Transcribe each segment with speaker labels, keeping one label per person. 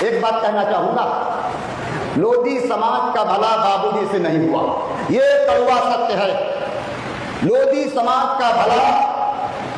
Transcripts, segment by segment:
Speaker 1: एक बात कहना चाहूंगा, लोधी समाज का भला बाबूजी से नहीं हुआ, ये कड़वा सत्य है। लोधी समाज का भला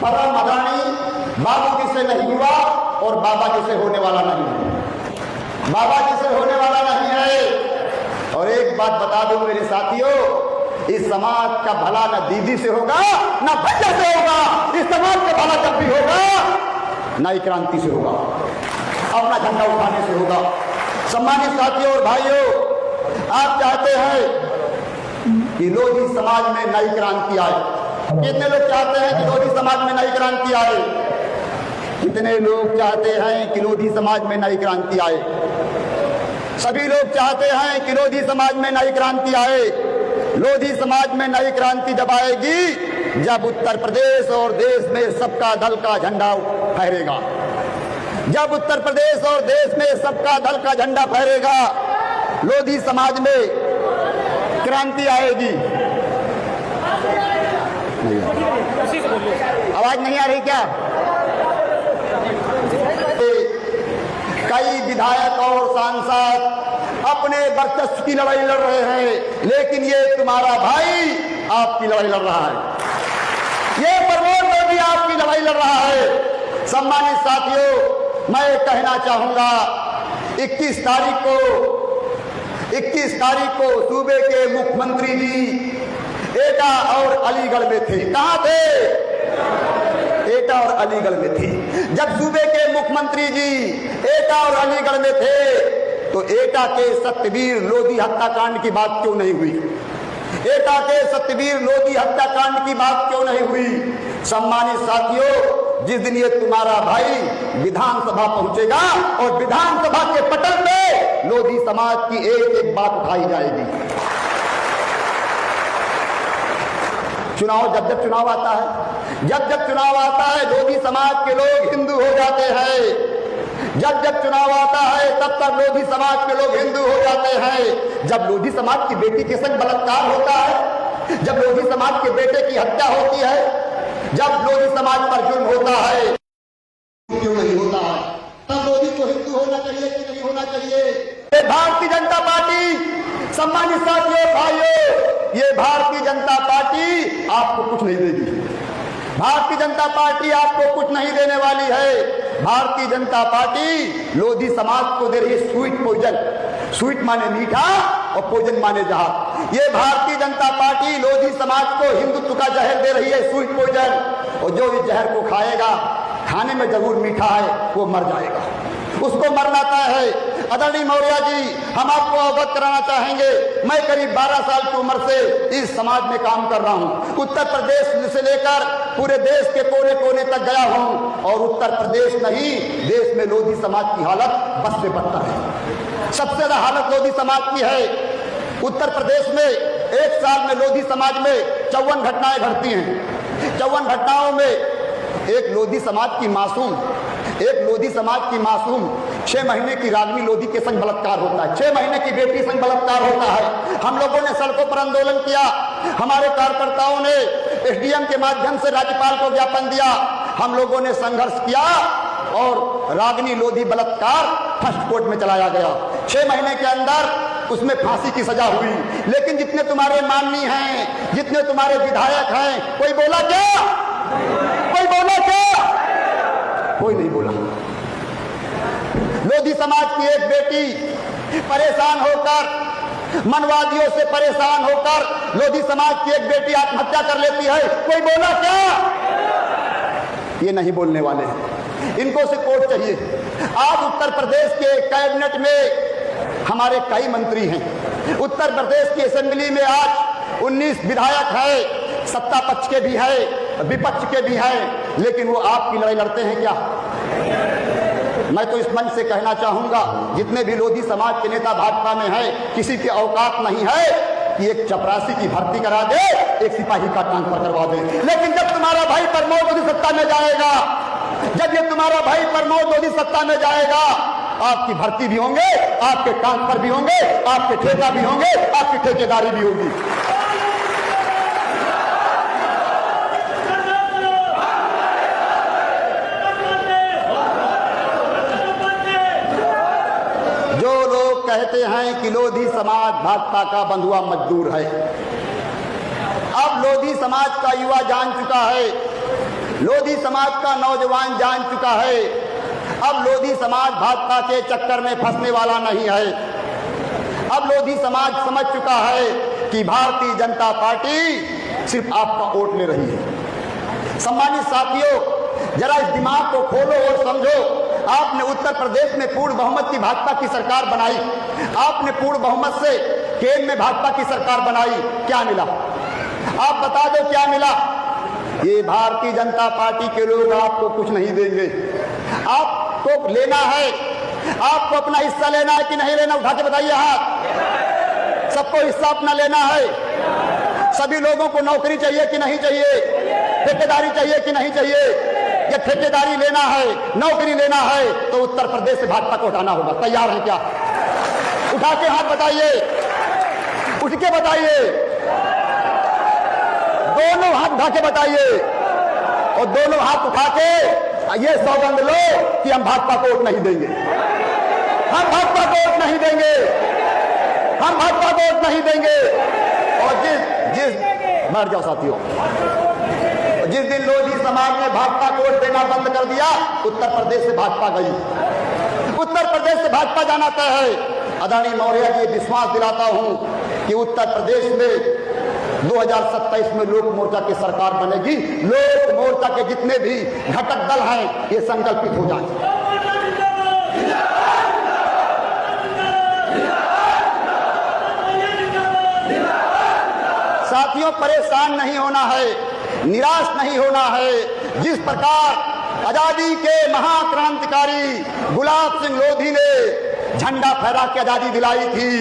Speaker 1: परम अग्रणी बाबूजी से नहीं हुआ और बाबा जी से होने वाला नहीं है, बाबा जी से होने वाला नहीं है। और एक बात बता दूं मेरे साथियों, इस समाज का भला न दीदी से होगा न भैया से होगा, इस समाज का भला जब भी होगा नई क्रांति से होगा, अपना झंडा उठाने से होगा। सम्मानित साथियों और भाइयों, आप चाहते हैं कि लोधी समाज में नई क्रांति आए? कितने लोग चाहते हैं कि लोधी समाज में नई क्रांति आए? कितने लोग चाहते हैं कि लोधी समाज में नई क्रांति आए? सभी लोग चाहते हैं कि लोधी समाज में नई क्रांति आए। लोधी समाज में नई क्रांति जब आएगी जब उत्तर प्रदेश और देश में सबका दल का झंडा फहरेगा, जब उत्तर प्रदेश और देश में सबका दल का झंडा फहरेगा, लोधी समाज में क्रांति आएगी। आवाज नहीं आ रही क्या? कई विधायक और सांसद अपने वर्चस्व की लड़ाई लड़ रहे हैं, लेकिन ये तुम्हारा भाई आपकी लड़ाई लड़ रहा है, ये प्रमोद मोदी आपकी लड़ाई लड़ रहा है। सम्मानित साथियों, मैं कहना चाहूंगा 21 तारीख को सूबे के मुख्यमंत्री जी एटा और अलीगढ़ में थे। कहां थे? एटा और अलीगढ़ में थे। जब सूबे के मुख्यमंत्री जी एटा और अलीगढ़ में थे तो एटा के सत्यवीर लोधी हत्याकांड की बात क्यों नहीं हुई? एटा के सत्यवीर लोधी हत्याकांड की बात क्यों नहीं हुई? सम्मानित साथियों, जिस दिन ये तुम्हारा भाई विधानसभा पहुंचेगा और विधानसभा के पटल पे लोधी समाज की एक एक बात उठाई जाएगी। चुनाव जब चुनाव आता है, जब चुनाव आता है लोधी समाज के लोग हिंदू हो जाते हैं। जब चुनाव आता है तब तक लोधी समाज के लोग हिंदू हो जाते हैं। जब लोधी समाज की बेटी के संग बलात्कार होता है, जब लोधी समाज के बेटे की हत्या होती है, जब लोधी समाज पर जुल्म होता है, क्यों नहीं होता है? तब लोधी को हिंदू होना चाहिए कि नहीं होना चाहिए? भारतीय जनता पार्टी, सम्मानित साथियों भाइयों, ये भारतीय जनता पार्टी आपको कुछ नहीं देगी। भारतीय जनता पार्टी आपको कुछ नहीं देने वाली है। भारतीय जनता पार्टी लोधी समाज को दे रही है स्वीट पॉइजन। स्वीट माने मीठा और पॉइजन माने जहर। ये भारतीय जनता पार्टी लोधी समाज को हिंदुत्व का जहर दे रही है, स्वीट पॉइजन। और जो इस जहर को खाएगा, खाने में जरूर मीठा है, वो मर जाएगा, उसको मरना तय है। आदरणीय मौर्य जी, हम आपको अवगत कराना चाहेंगे, मैं करीब 12 साल की उम्र से इस समाज में काम कर रहा हूं। उत्तर प्रदेश से लेकर पूरे देश के कोने कोने तक गया हूं और उत्तर प्रदेश नहीं, देश में लोधी समाज की हालत बस से बदतर है। सबसे ज्यादा हालत लोधी समाज की है। उत्तर प्रदेश में एक साल में लोधी समाज में 54 घटनाएं घटती हैं। 54 घटनाओं में एक लोधी समाज की मासूम 6 महीने की रागनी लोधी के संग बलात्कार होता है, 6 महीने की बेटी संग बलात्कार होता है। हम लोगों ने सड़कों पर आंदोलन किया, हमारे कार्यकर्ताओं ने एसडीएम के माध्यम से राज्यपाल को ज्ञापन दिया, हम लोगों ने संघर्ष किया और रागनी लोधी बलात्कार फर्स्ट कोर्ट में चलाया गया। 6 महीने के अंदर उसमें फांसी की सजा हुई। लेकिन जितने तुम्हारे माननीय हैं, जितने तुम्हारे विधायक हैं, कोई बोला क्या? कोई बोला क्या? कोई नहीं बोला। लोधी समाज की एक बेटी परेशान होकर, मनवादियों से परेशान होकर लोधी समाज की एक बेटी आत्महत्या कर लेती है, कोई बोला क्या? ये नहीं बोलने वाले हैं, इनको सपोर्ट चाहिए। आज उत्तर प्रदेश के कैबिनेट में हमारे कई मंत्री हैं। उत्तर प्रदेश की असेंबली में आज 19 विधायक हैं, सत्ता पक्ष के भी है, विपक्ष के भी हैं, लेकिन वो आपकी लड़ाई लड़ते हैं क्या? मैं तो इस मंच से कहना चाहूंगा, जितने भी लोधी समाज के नेता भाजपा में हैं, किसी की औकात नहीं है कि एक चपरासी की भर्ती करा दे, एक सिपाही का ट्रांसफर करवा दे। लेकिन जब तुम्हारा भाई प्रमोद लोधी सत्ता में जाएगा, जब ये तुम्हारा भाई प्रमोद लोधी सत्ता में जाएगा, आपकी भर्ती भी होंगे, आपके ट्रांसफर भी होंगे, आपके ठेका भी होंगे, आपकी ठेकेदारी भी होगी। कहते हैं कि लोधी समाज भाजपा का बंधुआ मजदूर है। अब लोधी समाज का युवा जान चुका है, लोधी समाज का नौजवान जान चुका है, अब लोधी समाज भाजपा के चक्कर में फंसने वाला नहीं है। अब लोधी समाज समझ चुका है कि भारतीय जनता पार्टी सिर्फ आपका वोट ले रही है। सम्मानित साथियों, जरा इस दिमाग को खोलो और समझो। आपने उत्तर प्रदेश में पूर्ण बहुमत की भाजपा की सरकार बनाई, आपने पूर्ण बहुमत से केंद्र में भाजपा की सरकार बनाई, क्या मिला? आप बता दो क्या मिला? ये भारतीय जनता पार्टी के लोग आपको कुछ नहीं देंगे। आपको लेना है, आपको अपना हिस्सा लेना है कि नहीं लेना? उठा के बताइए हाथ। सबको हिस्सा अपना लेना है। सभी लोगों को नौकरी चाहिए कि नहीं चाहिए? ठेकेदारी चाहिए कि नहीं चाहिए? ये ठेकेदारी लेना है, नौकरी लेना है तो उत्तर प्रदेश से भाजपा को हटाना होगा। तैयार है क्या? उठा के हाथ बताइए, उठ के बताइए, दोनों हाथ उठा के बताइए और दोनों हाथ उठा के ये सौगंध लो कि हम भाजपा को वोट नहीं देंगे, हम भाजपा को वोट नहीं देंगे, हम भाजपा को वोट नहीं देंगे। और जिस बैठ जाओ साथियों, जिस दिन लोधी समाज ने भाजपा को वोट देना बंद कर दिया, उत्तर प्रदेश से भाजपा गई, उत्तर प्रदेश से भाजपा जाना तय है। आदरणीय मौर्य जी, विश्वास दिलाता हूं कि उत्तर प्रदेश में 2027 में लोक मोर्चा की सरकार बनेगी। लोक मोर्चा के जितने भी घटक दल हैं ये संकल्पित हो जाएं। साथियों, परेशान नहीं होना है, निराश नहीं होना है। जिस प्रकार आजादी के महाक्रांतिकारी गुलाब सिंह लोधी ने झंडा फहरा के आजादी दिलाई थी,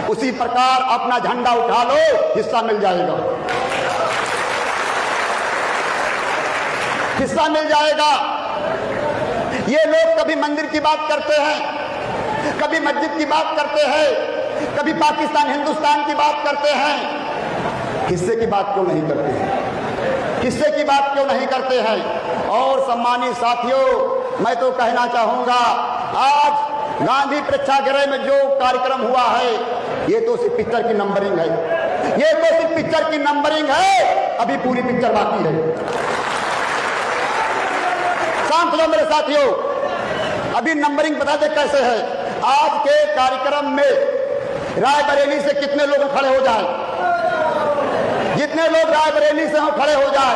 Speaker 1: उसी प्रकार अपना झंडा उठा लो, हिस्सा मिल जाएगा, हिस्सा मिल जाएगा। ये लोग कभी मंदिर की बात करते हैं, कभी मस्जिद की बात करते हैं, कभी पाकिस्तान हिंदुस्तान की बात करते हैं, हिस्से की बात क्यों नहीं करते हैं? हिस्से की बात क्यों नहीं करते हैं? और सम्मानित साथियों, मैं तो कहना चाहूंगा, आज गांधी प्रेक्षागृह में जो कार्यक्रम हुआ है ये तो सिर्फ पिक्चर की नंबरिंग है, ये तो सिर्फ पिक्चर की नंबरिंग है, अभी पूरी पिक्चर बाकी है। शांत हो मेरे साथियों, अभी नंबरिंग बता दे कैसे है। आज के कार्यक्रम में रायबरेली से कितने लोग खड़े हो जाए, जितने लोग रायबरेली से हो खड़े हो जाए।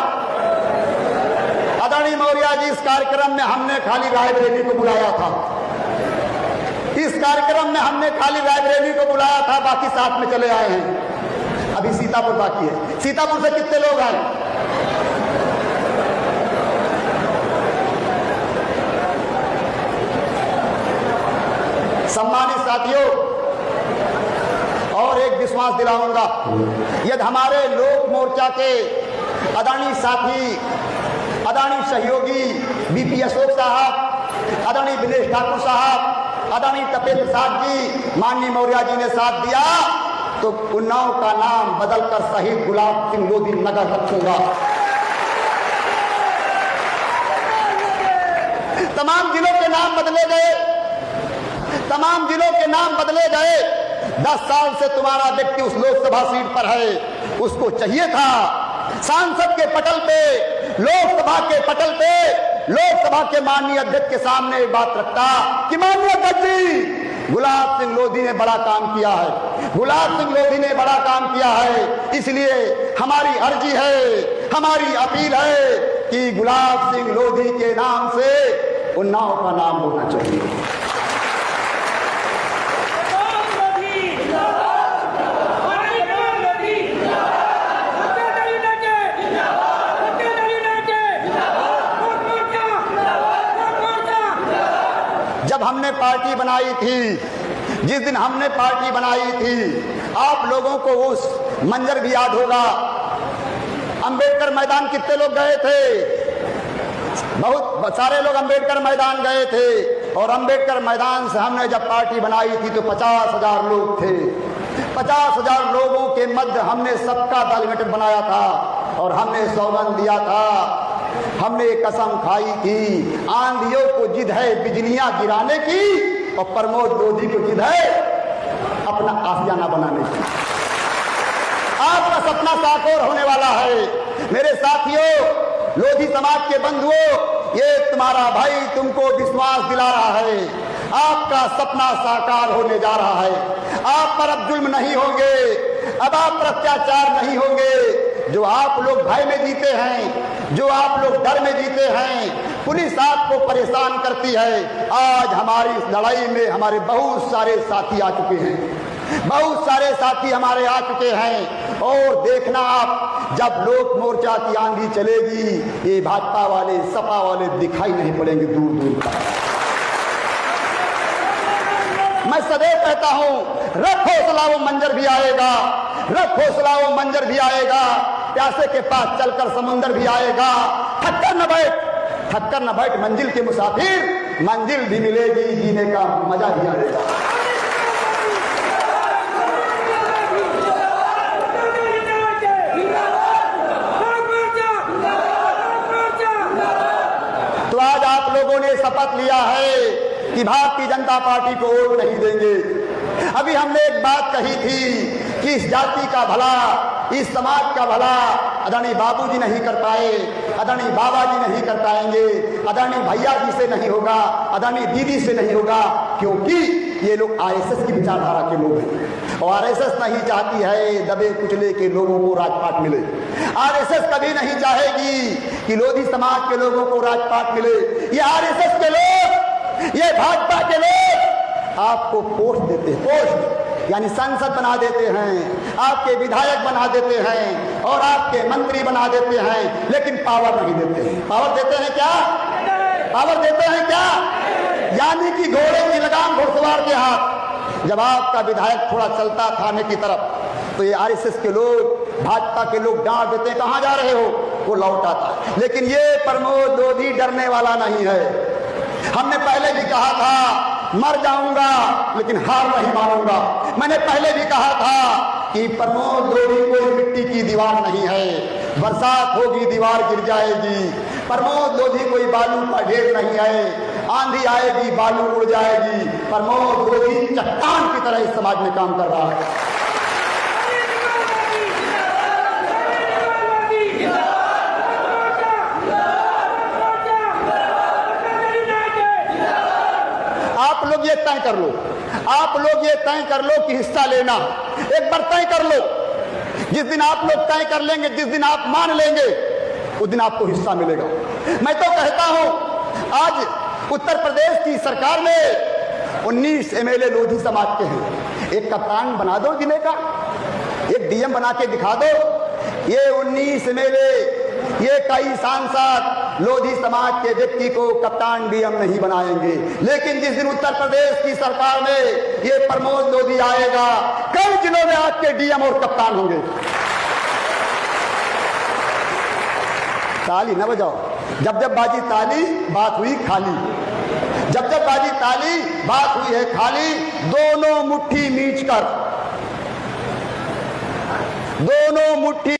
Speaker 1: आदरणीय मौर्य जी, इस कार्यक्रम में हमने खाली रायबरेली को बुलाया था, इस कार्यक्रम में हमने खाली रायबरेली को बुलाया था, बाकी साथ में चले आए हैं। अभी सीतापुर बाकी है। सीतापुर से कितने लोग आए? सम्मानित साथियों, और एक विश्वास दिलाऊंगा, यदि हमारे लोक मोर्चा के आदरणीय साथी, आदरणीय सहयोगी बीपी अशोक साहब, आदरणीय विनेश ठाकुर साहब, आदरणीय तपेंद्र साहब जी, माननीय मौर्य जी ने साथ दिया तो उन्नाव का नाम बदलकर शहीद गुलाब सिंह लोधी नगर रखूंगा। तमाम जिलों के नाम बदले गए, तमाम जिलों के नाम बदले गए। 10 साल से तुम्हारा व्यक्ति उस लोकसभा सीट पर है, उसको चाहिए था सांसद के पटल पे, लोकसभा के पटल पे, लोकसभा के माननीय अध्यक्ष के सामने एक बात रखता कि माननीय अध्यक्ष जी, गुलाब सिंह लोधी ने बड़ा काम किया है, गुलाब सिंह लोधी ने बड़ा काम किया है, इसलिए हमारी अर्जी है, हमारी अपील है कि गुलाब सिंह लोधी के नाम से उन्नाव का नाम होना चाहिए। जब हमने पार्टी बनाई थी, जिस दिन हमने पार्टी बनाई थी, आप लोगों को उस मंजर भी याद होगा। अंबेडकर मैदान कितने लोग गए थे? बहुत सारे लोग अंबेडकर मैदान गए थे। और अंबेडकर मैदान से हमने जब पार्टी बनाई थी तो 50,000 लोग थे। 50,000 लोगों के मध्य हमने सबका दल यूनाइटेड बनाया था और हमने सौगंध दिया था, हमने कसम खाई थी, आंधियों को जिद है बिजलियां गिराने की और प्रमोद लोधी को जिद है अपना आशियाना बनाने की। आपका सपना साकार होने वाला है। मेरे साथियों, लोधी समाज के बंधुओं, ये तुम्हारा भाई तुमको विश्वास दिला रहा है, आपका सपना साकार होने जा रहा है। आप पर अब जुल्म नहीं होंगे, अब आप पर अत्याचार नहीं होंगे। जो आप लोग भय में जीते हैं, जो आप लोग डर में जीते हैं, पुलिस आपको परेशान करती है। आज हमारी इस लड़ाई में हमारे बहुत सारे साथी आ चुके हैं, बहुत सारे साथी हमारे आ चुके हैं। और देखना आप, जब लोक मोर्चा की आंधी चलेगी, ये भाजपा वाले, सपा वाले दिखाई नहीं पड़ेंगे दूर दूर तक। मैं सदैव कहता हूं, रख हौसला वो मंजर भी आएगा, रख हौसला वो मंजर भी आएगा। प्यासे के पास चलकर समुंदर भी आएगा। थक्कर न बैठ, थक्कर न बैठ मंजिल के मुसाफिर, मंजिल भी मिलेगी, जीने का मजा भी आएगा। तो आज आप लोगों ने शपथ लिया है कि भारतीय जनता पार्टी को वोट नहीं देंगे। अभी हमने एक बात कही थी कि इस जाति का भला, इस समाज का भला आदरणीय बाबूजी नहीं कर पाए, आदरणीय बाबा जी नहीं कर पाएंगे, आदरणीय भैया जी से नहीं होगा, आदरणीय दीदी से नहीं होगा, क्योंकि ये लोग आरएसएस की विचारधारा के लोग हैं। और आरएसएस नहीं चाहती है दबे कुचले के लोगों को राजपाट मिले। आरएसएस कभी नहीं चाहेगी कि लोधी समाज के लोगों को राजपाट मिले। ये आरएसएस के लोग, ये भाजपा के लोग आपको पोस्ट देते हैं, पोस्ट यानी सांसद बना देते हैं, आपके विधायक बना देते हैं और आपके मंत्री बना देते हैं, लेकिन पावर नहीं देते हैं। पावर देते हैं क्या? पावर देते हैं क्या? यानी कि घोड़े की लगाम घुड़सवार के हाथ। जब आपका विधायक थोड़ा चलता थाने की तरफ, तो ये आरएसएस के लोग, भाजपा के लोग डांट देते हैं, कहां जा रहे हो, वो लौट आता है। लेकिन ये प्रमोद लोधी डरने वाला नहीं है। हमने पहले भी कहा था, मर जाऊंगा लेकिन हार नहीं मानूंगा। मैंने पहले भी कहा था कि प्रमोद लोधी कोई मिट्टी की दीवार नहीं है, बरसात होगी दीवार गिर जाएगी। प्रमोद लोधी कोई बालू का ढेर नहीं है, आंधी आएगी बालू उड़ जाएगी। प्रमोद लोधी चट्टान की तरह इस समाज में काम कर रहा है। आप लोग ये तय कर लो, आप लोग ये तय कर लो कि हिस्सा लेना। एक बार तय कर लो, जिस दिन आप लोग तय कर लेंगे, जिस दिन आप मान लेंगे, उस दिन आपको हिस्सा मिलेगा। मैं तो कहता हूं, आज उत्तर प्रदेश की सरकार में 19 एमएलए लोधी समाज के हैं। एक कप्तान बना दो जिले का, एक डीएम बना के दिखा दो। ये 19 एमएलए, ये कई सांसद लोधी समाज के व्यक्ति को कप्तान डीएम नहीं बनाएंगे। लेकिन जिस दिन उत्तर प्रदेश की सरकार में ये प्रमोद लोधी आएगा, कई जिलों में आपके डीएम और कप्तान होंगे। ताली न बजाओ, जब जब बाजी ताली, बात हुई खाली। जब जब बाजी ताली, बात हुई है खाली। दोनों मुट्ठी मींच कर, दोनों मुट्ठी